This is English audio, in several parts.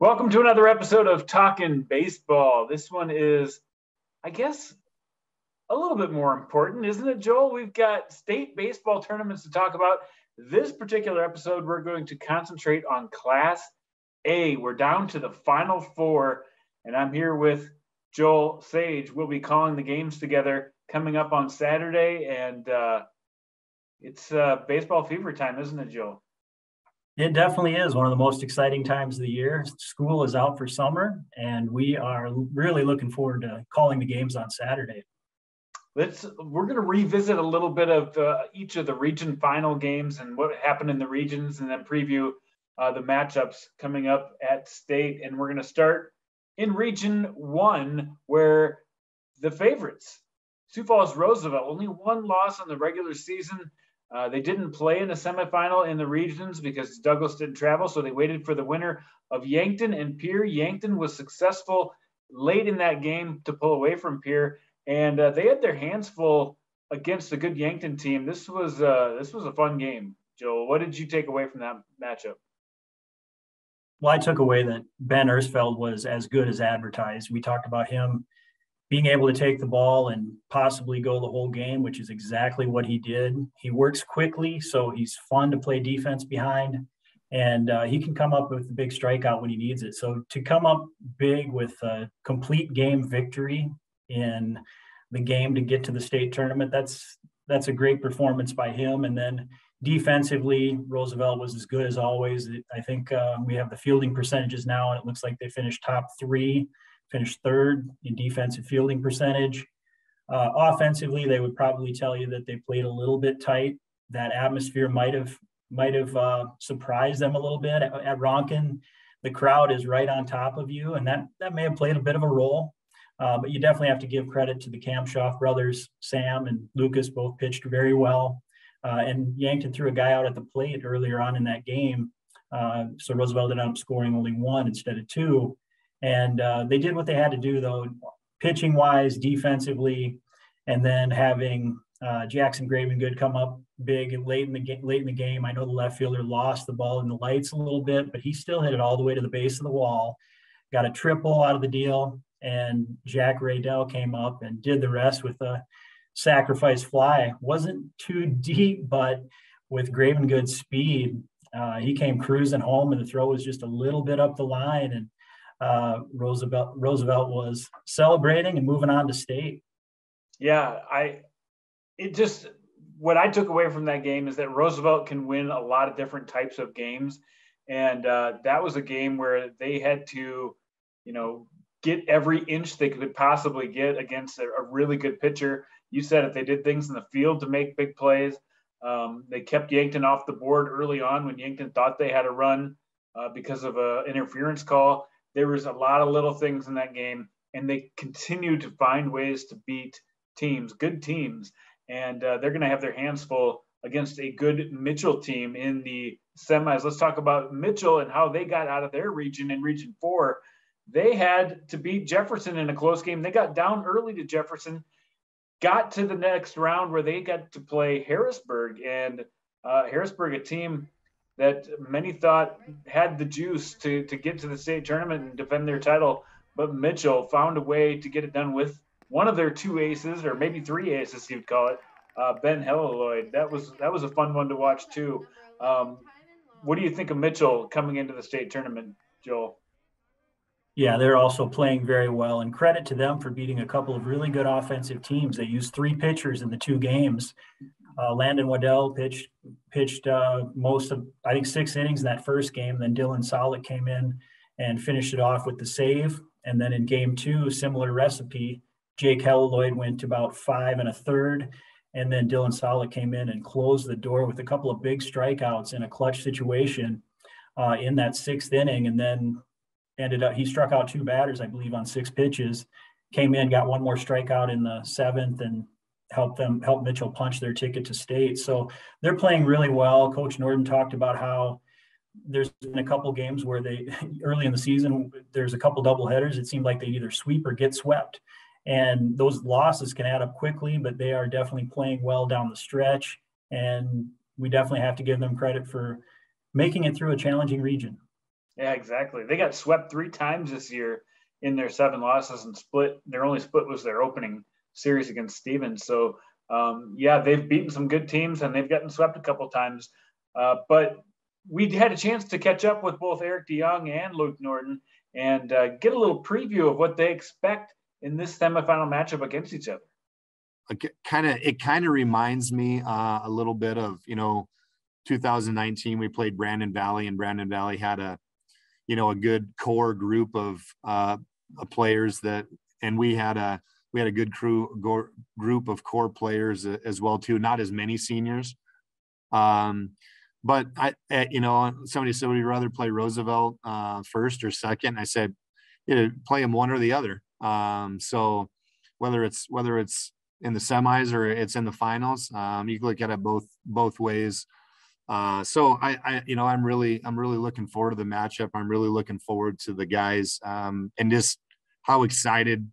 Welcome to another episode of Talkin' Baseball. This one is, I guess, a little bit more important, isn't it, Joel? We've got state baseball tournaments to talk about. This particular episode, we're going to concentrate on Class A. We're down to the Final Four, and I'm here with Joel Sage. We'll be calling the games together coming up on Saturday, and it's baseball fever time, isn't it, Joel? It definitely is one of the most exciting times of the year. School is out for summer, and we are really looking forward to calling the games on Saturday. We're going to revisit a little bit of each of the region final games and what happened in the regions, and then preview the matchups coming up at state. And we're going to start in Region 1, where the favorites, Sioux Falls Roosevelt, only one loss in the regular season. They didn't play in the semifinal in the regions because Douglas didn't travel, so they waited for the winner of Yankton and Pierre. Yankton was successful late in that game to pull away from Pierre, and they had their hands full against a good Yankton team. This was a fun game. Joel, what did you take away from that matchup? Well, I took away that Ben Ersfeld was as good as advertised. We talked about him being able to take the ball and possibly go the whole game, which is exactly what he did. He works quickly, so he's fun to play defense behind, and he can come up with a big strikeout when he needs it. So to come up big with a complete game victory in the game to get to the state tournament, that's a great performance by him. And then defensively, Roosevelt was as good as always. I think we have the fielding percentages now, and it looks like they finished top 3. Finished third in defensive fielding percentage. Offensively, they would probably tell you that they played a little bit tight. That atmosphere might have surprised them a little bit at Ronkin. The crowd is right on top of you, and that may have played a bit of a role. But you definitely have to give credit to the Kamshoff brothers. Sam and Lucas both pitched very well, and Yankton threw a guy out at the plate earlier on in that game. So Roosevelt ended up scoring only 1 instead of 2. And they did what they had to do, though, pitching-wise, defensively, and then having Jackson Gravengood come up big and late in the game. I know the left fielder lost the ball in the lights a little bit, but he still hit it all the way to the base of the wall, got a triple out of the deal, and Jack Raydell came up and did the rest with a sacrifice fly. Wasn't too deep, but with Gravengood's speed, he came cruising home, and the throw was just a little bit up the line, and Roosevelt was celebrating and moving on to state. Yeah, what I took away from that game is that Roosevelt can win a lot of different types of games, and that was a game where they had to, get every inch they could possibly get against a really good pitcher. You said it; they did things in the field to make big plays. They kept Yankton off the board early on when Yankton thought they had a run because of an interference call. There was a lot of little things in that game, and they continue to find ways to beat teams, good teams, and they're going to have their hands full against a good Mitchell team in the semis. Let's talk about Mitchell and how they got out of their region in Region 4. They had to beat Jefferson in a close game. They got down early to Jefferson, got to the next round where they got to play Harrisburg, and Harrisburg, a team that many thought had the juice to get to the state tournament and defend their title. But Mitchell found a way to get it done with one of their 2 aces, or maybe 3 aces, you'd call it, Ben Helleloyd. That was a fun one to watch, too. What do you think of Mitchell coming into the state tournament, Joel? Yeah, they're also playing very well, and credit to them for beating a couple of really good offensive teams. They used 3 pitchers in the 2 games. Landon Waddell pitched most of, I think, 6 innings in that first game. Then Dylan Solick came in and finished it off with the save. And then in game 2, similar recipe, Jake Helleloyd went to about 5 1/3. And then Dylan Solick came in and closed the door with a couple of big strikeouts in a clutch situation in that 6th inning. And then he struck out 2 batters, I believe, on 6 pitches, came in, got 1 more strikeout in the 7th, and help Mitchell punch their ticket to state. So they're playing really well. Coach Norton talked about how there's been a couple games where early in the season, there's a couple doubleheaders. It seemed like they'd either sweep or get swept. And those losses can add up quickly, but they are definitely playing well down the stretch. And we definitely have to give them credit for making it through a challenging region. Yeah, exactly. They got swept 3 times this year in their 7 losses and split. Their only split was their opening series against Stevens. So, yeah, they've beaten some good teams and they've gotten swept a couple times. But we had a chance to catch up with both Eric DeYoung and Luke Norton and get a little preview of what they expect in this semifinal matchup against each other. It kind of reminds me a little bit of 2019. We played Brandon Valley, and Brandon Valley had a good core group of players and we had a good group of core players as well too. Not as many seniors, but somebody said, would you rather play Roosevelt first or second? I said, play them one or the other. So whether it's in the semis or it's in the finals, you can look at it both ways. So I'm really looking forward to the matchup. I'm really looking forward to the guys and just how excited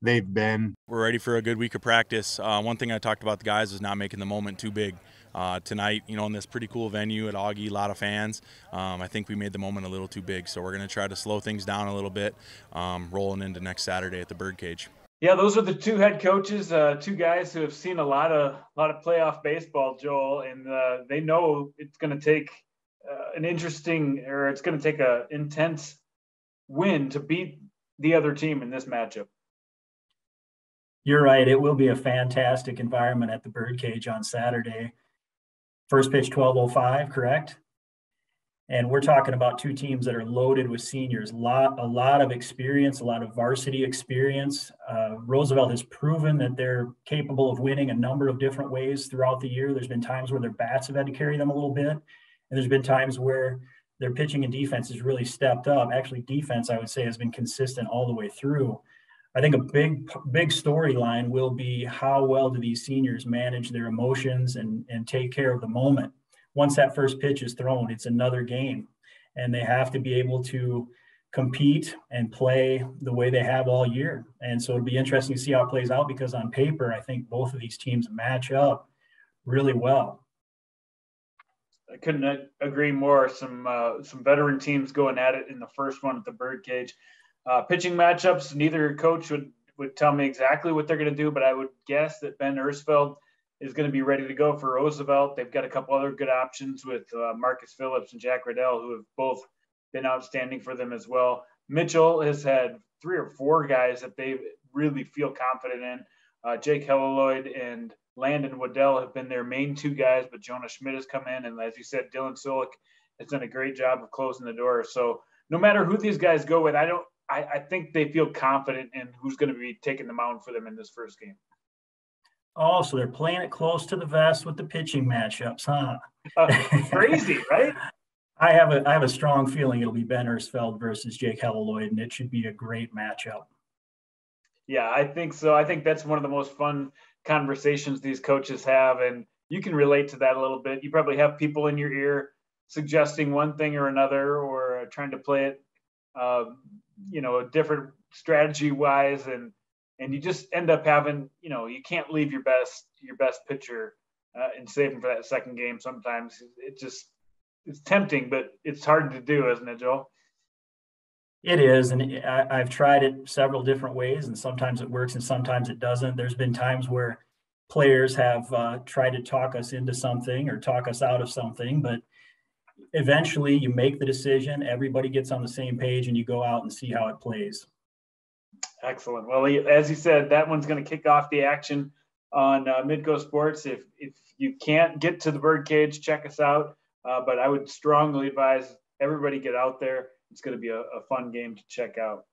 they've been. We're ready for a good week of practice. One thing I talked about the guys is not making the moment too big. Tonight, in this pretty cool venue at Augie, a lot of fans. I think we made the moment a little too big, so we're going to try to slow things down a little bit, rolling into next Saturday at the Birdcage. Yeah, those are the two head coaches, two guys who have seen a lot of playoff baseball, Joel, and they know it's going to take it's going to take an intense win to beat the other team in this matchup. You're right. It will be a fantastic environment at the Birdcage on Saturday. First pitch 12:05, correct? And we're talking about two teams that are loaded with seniors, a lot of experience, a lot of varsity experience. Roosevelt has proven that they're capable of winning a number of different ways throughout the year. There's been times where their bats have had to carry them a little bit, and there's been times where their pitching and defense has really stepped up. Actually, defense, I would say, has been consistent all the way through. I think a big storyline will be how well do these seniors manage their emotions and take care of the moment. Once that first pitch is thrown, it's another game, and they have to be able to compete and play the way they have all year. And so it'll be interesting to see how it plays out, because on paper, I think both of these teams match up really well. I couldn't agree more. Some veteran teams going at it in the first one at the Birdcage. Pitching matchups, neither coach would tell me exactly what they're going to do, but I would guess that Ben Ersfeld is going to be ready to go for Roosevelt. They've got a couple other good options with Marcus Phillips and Jack Riddell, who have both been outstanding for them as well. Mitchell has had 3 or 4 guys that they really feel confident in. Jake Helleloyd and Landon Waddell have been their main 2 guys, but Jonah Schmidt has come in. And as you said, Dylan Solik has done a great job of closing the door. So no matter who these guys go with, I think they feel confident in who's going to be taking the mound for them in this first game. Oh, so they're playing it close to the vest with the pitching matchups, huh? Crazy, right? I have a strong feeling it'll be Ben Ersfeld versus Jake Helleloyd, and it should be a great matchup. Yeah, I think so. I think that's one of the most fun conversations these coaches have, and you can relate to that a little bit. You probably have people in your ear suggesting one thing or another, or trying to play it, a different strategy-wise, and you just end up having, you can't leave your best pitcher and save him for that second game. Sometimes it's tempting, but it's hard to do, isn't it, Joel? It is, and I've tried it several different ways, and sometimes it works and sometimes it doesn't. There's been times where players have tried to talk us into something or talk us out of something, but eventually you make the decision, everybody gets on the same page, and you go out and see how it plays. Excellent. Well, as you said, that one's going to kick off the action on Midco Sports. If you can't get to the Birdcage, check us out. But I would strongly advise everybody get out there. It's going to be a fun game to check out.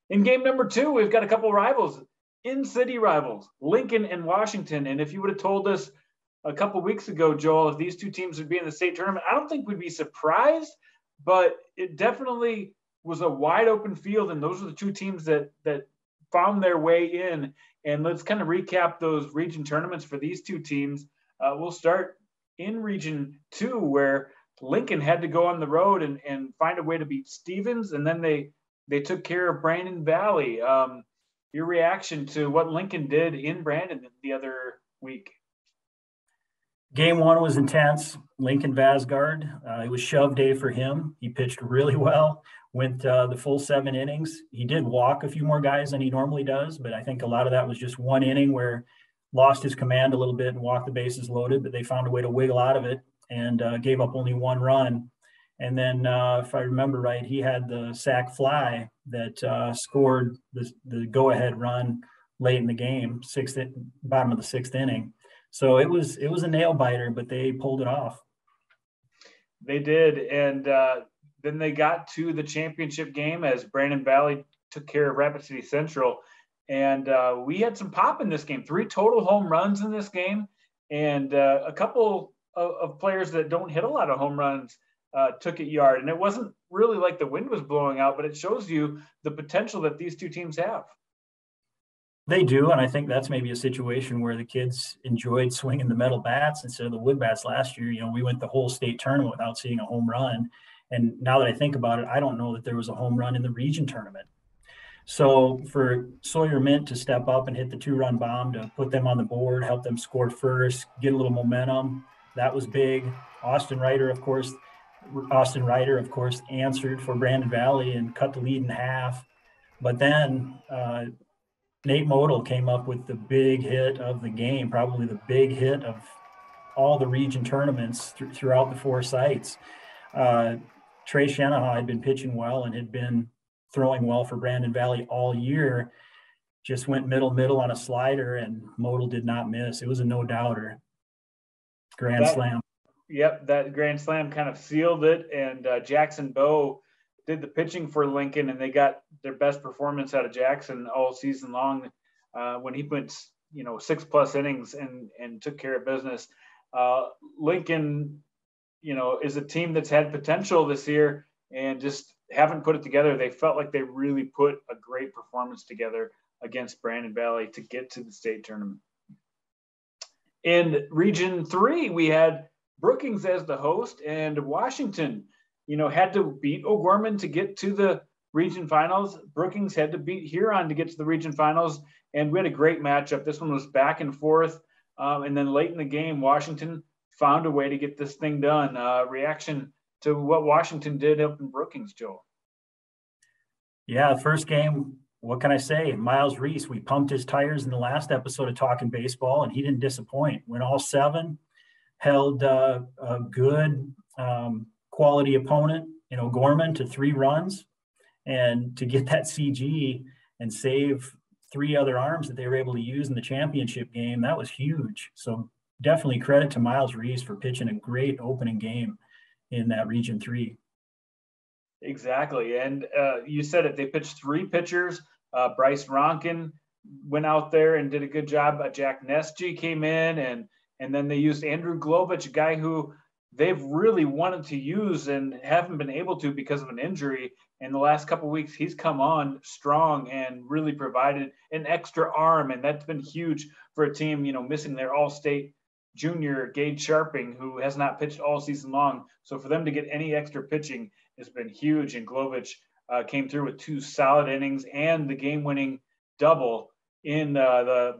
In game number 2, we've got a couple rivals, in-city rivals, Lincoln and Washington. And if you would have told us a couple weeks ago, Joel, if these two teams would be in the state tournament, I don't think we'd be surprised, but it definitely was a wide open field, and those are the 2 teams that found their way in. And let's kind of recap those region tournaments for these 2 teams. We'll start in Region 2, where Lincoln had to go on the road and find a way to beat Stevens, and then they took care of Brandon Valley. Your reaction to what Lincoln did in Brandon the other week? Game one was intense. Lincoln Vasgard, it was shove day for him. He pitched really well, went the full 7 innings. He did walk a few more guys than he normally does, but I think a lot of that was just one inning where lost his command a little bit and walked the bases loaded, but they found a way to wiggle out of it and gave up only 1 run. And then, if I remember right, he had the sac fly that scored the go-ahead run late in the game, bottom of the 6th inning. So it was a nail biter, but they pulled it off. They did, and then they got to the championship game as Brandon Valley took care of Rapid City Central, and we had some pop in this game. 3 total home runs in this game, and a couple of players that don't hit a lot of home runs took it yard. And it wasn't really like the wind was blowing out, but it shows you the potential that these two teams have. They do, and I think that's maybe a situation where the kids enjoyed swinging the metal bats instead of the wood bats last year. You know, we went the whole state tournament without seeing a home run. And now that I think about it, I don't know that there was a home run in the region tournament. So for Sawyer Mint to step up and hit the 2-run bomb to put them on the board, help them score first, get a little momentum, that was big. Austin Ryder, of course, answered for Brandon Valley and cut the lead in half. But then Nate Modal came up with the big hit of the game, probably the big hit of all the region tournaments throughout the 4 sites. Trey Shenaha had been pitching well and had been throwing well for Brandon Valley all year, just went middle on a slider, and Modal did not miss. It was a no-doubter. Grand slam. Yep, that grand slam kind of sealed it, and Jackson Bowe did the pitching for Lincoln, and they got their best performance out of Jackson all season long when he went, 6+ innings and took care of business. Lincoln, is a team that's had potential this year and just haven't put it together. They felt like they really put a great performance together against Brandon Valley to get to the state tournament. In Region 3, we had Brookings as the host, and Washington, had to beat O'Gorman to get to the region finals. Brookings had to beat Huron to get to the region finals, and we had a great matchup. This one was back and forth, and then late in the game, Washington found a way to get this thing done. Reaction to what Washington did up in Brookings, Joel? Yeah, first game, what can I say? Miles Reese, we pumped his tires in the last episode of Talking Baseball, and he didn't disappoint. Went all 7, held a good quality opponent, Gorman, to 3 runs, and to get that CG and save 3 other arms that they were able to use in the championship game, that was huge. So definitely credit to Miles Reese for pitching a great opening game in that Region 3. Exactly. And you said it, they pitched 3 pitchers. Bryce Ronkin went out there and did a good job. Jack Nesgy came in, and then they used Andrew Glovich, a guy who they've really wanted to use and haven't been able to because of an injury. In the last couple of weeks, he's come on strong and really provided an extra arm, and that's been huge for a team, missing their all-state junior Gage Sharping, who has not pitched all season long. So for them to get any extra pitching has been huge, and Glovich came through with 2 solid innings and the game-winning double in the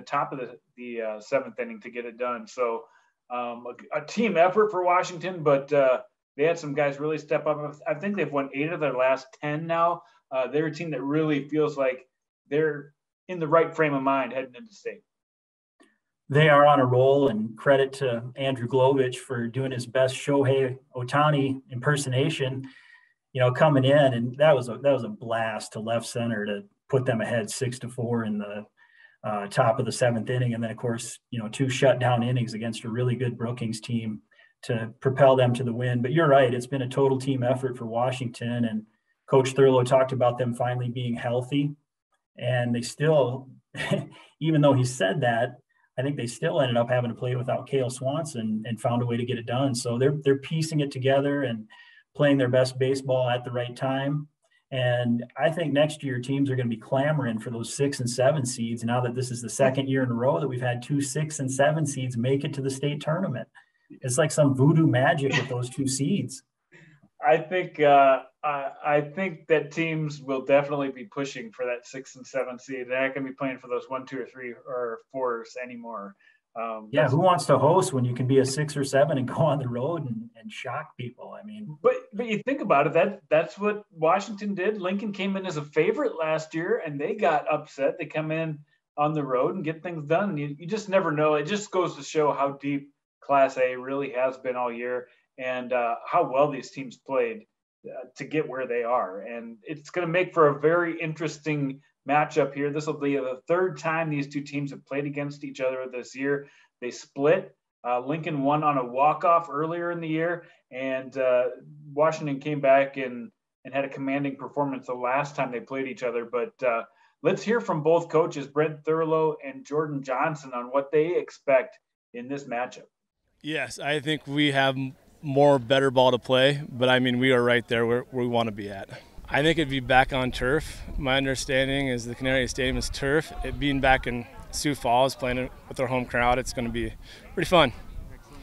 top of the 7th inning to get it done. So a team effort for Washington, but they had some guys really step up. I think they've won 8 of their last 10 now. They're a team that really feels like they're in the right frame of mind heading into state. They are on a roll, and credit to Andrew Glovich for doing his best Shohei Ohtani impersonation, coming in, and that was a blast to left center to put them ahead 6-4 in the top of the 7th inning. And then, of course, 2 shutdown innings against a really good Brookings team to propel them to the win. But you're right, it's been a total team effort for Washington, and Coach Thurlow talked about them finally being healthy, and they still, even though he said that, I think they still ended up having to play without Cale Swanson and found a way to get it done. So they're piecing it together and playing their best baseball at the right time. And I think next year teams are going to be clamoring for those 6 and 7 seeds, now that this is the 2nd year in a row that we've had 2 6 and 7 seeds make it to the state tournament. It's like some voodoo magic with those 2 seeds. I think that teams will definitely be pushing for that 6 and 7 seed. They're not going to be playing for those 1, 2, or 3 or 4s anymore. Yeah, who wants to host when you can be a 6 or 7 and go on the road and shock people? I mean, but you think about it, that's what Washington did. Lincoln came in as a favorite last year, and they got upset. They come in on the road and get things done. You just never know. It just goes to show how deep Class A really has been all year, and how well these teams played to get where they are. And it's going to make for a very interesting matchup here. This will be the third time these two teams have played against each other this year. They split. Lincoln won on a walk-off earlier in the year, and Washington came back and had a commanding performance the last time they played each other. But let's hear from both coaches, Brent Thurlow and Jordan Johnson, on what they expect in this matchup. Yes, I think we have more better ball to play, but I mean, we are right there where we want to be at. I think it'd be back on turf. My understanding is the Canary Stadium is turf. It being back in Sioux Falls, playing with our home crowd, it's going to be pretty fun.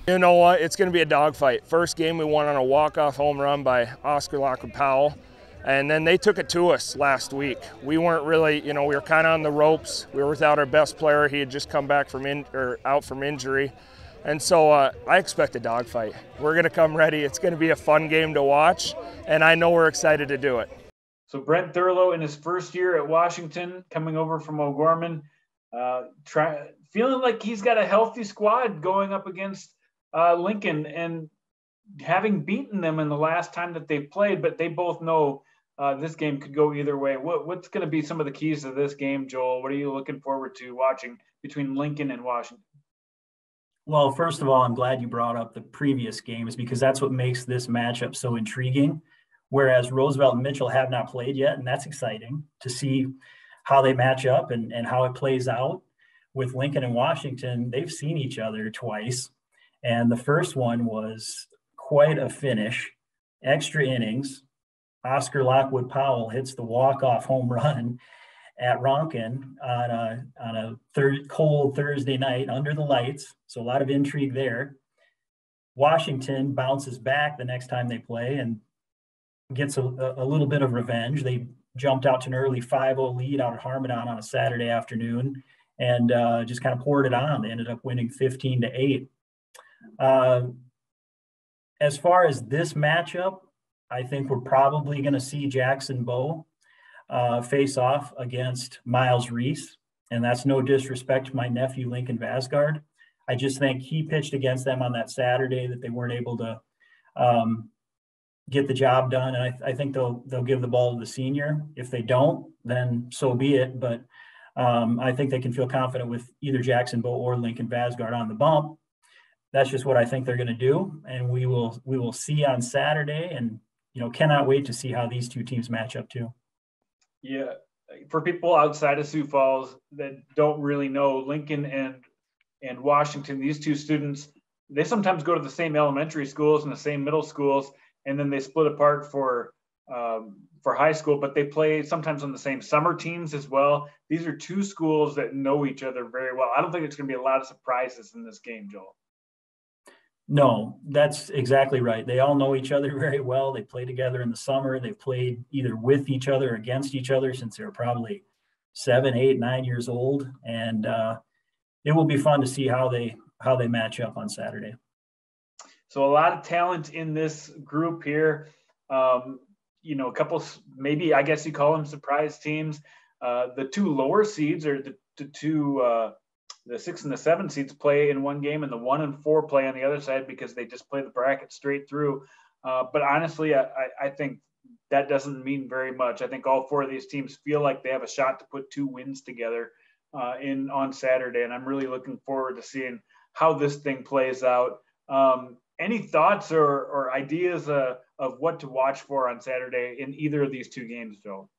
You know what? It's going to be a dogfight. First game we won on a walk-off home run by Oscar Lockwood Powell, and then they took it to us last week. We weren't really, we were kind of on the ropes. We were without our best player. He had just come back out from injury. And so I expect a dogfight. We're going to come ready. It's going to be a fun game to watch, and I know we're excited to do it. So Brent Thurlow in his first year at Washington, coming over from O'Gorman, feeling like he's got a healthy squad going up against Lincoln and having beaten them in the last time that they played, but they both know this game could go either way. What's going to be some of the keys to this game, Joel? What are you looking forward to watching between Lincoln and Washington? well, first of all, I'm glad you brought up the previous games because that's what makes this matchup so intriguing. Whereas Roosevelt and Mitchell have not played yet, and that's exciting to see how they match up and how it plays out. With Lincoln and Washington, they've seen each other twice, and the first one was quite a finish, extra innings. Oscar Lockwood Powell hits the walk-off home run at Ronkin on a cold Thursday night under the lights. So a lot of intrigue there. Washington bounces back the next time they play and gets a little bit of revenge. They jumped out to an early 5-0 lead out at Harmadon on a Saturday afternoon and just kind of poured it on. They ended up winning 15-8. As far as this matchup, I think we're probably going to see Jackson Bowe face off against Miles Reese. And that's no disrespect to my nephew, Lincoln Vasgard. I just think he pitched against them on that Saturday that they weren't able to get the job done. And I think they'll give the ball to the senior. If they don't, then so be it. But I think they can feel confident with either Jackson Bowe or Lincoln Vasgard on the bump. That's just what I think they're going to do. And we will see on Saturday, and cannot wait to see how these two teams match up too. Yeah, for people outside of Sioux Falls that don't really know, Lincoln and Washington, these two students, they sometimes go to the same elementary schools and the same middle schools, and then they split apart for high school, but they play sometimes on the same summer teams as well. These are two schools that know each other very well. I don't think there's going to be a lot of surprises in this game, Joel. No, that's exactly right. They all know each other very well. They play together in the summer. They've played either with each other or against each other since they were probably 7, 8, 9 years old. And it will be fun to see how they match up on Saturday. So a lot of talent in this group here. A couple, maybe I guess you call them surprise teams. The two lower seeds, or the two the 6 and the 7 seeds, play in one game, and the 1 and 4 play on the other side because they just play the bracket straight through. But honestly, I think that doesn't mean very much. I think all 4 of these teams feel like they have a shot to put 2 wins together on Saturday, and I'm really looking forward to seeing how this thing plays out. Any thoughts or ideas of what to watch for on Saturday in either of these 2 games, Joe?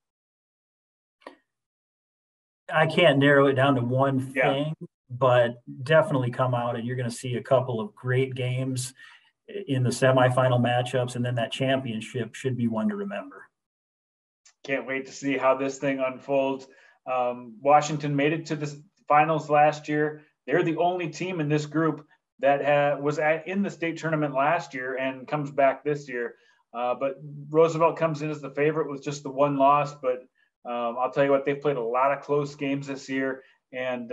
I can't narrow it down to one thing, but definitely come out and you're going to see a couple of great games in the semifinal matchups, and then that championship should be one to remember. Can't wait to see how this thing unfolds. Washington made it to the finals last year. They're the only team in this group that was in the state tournament last year and comes back this year. But Roosevelt comes in as the favorite with just the 1 loss, but I'll tell you what, they've played a lot of close games this year, and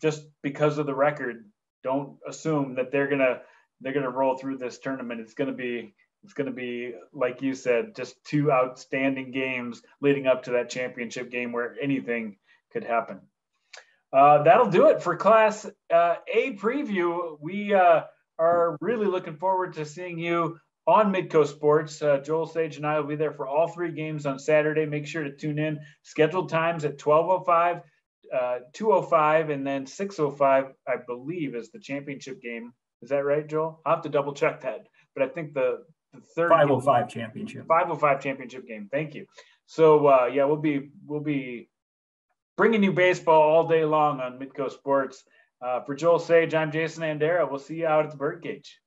just because of the record, don't assume that they're gonna roll through this tournament. It's gonna be, like you said, just two outstanding games leading up to that championship game where anything could happen. That'll do it for Class A preview. We are really looking forward to seeing you on Midco Sports. Joel Sage and I will be there for all three games on Saturday. Make sure to tune in. Scheduled times at 12:05, 2:05, and then 6:05, I believe, is the championship game. Is that right, Joel? I'll have to double check that. But I think the third 5:05 championship. 5:05 championship game. Thank you. So yeah, we'll be bringing you baseball all day long on Midco Sports. For Joel Sage, I'm Jason Andera. We'll see you out at the Birdcage.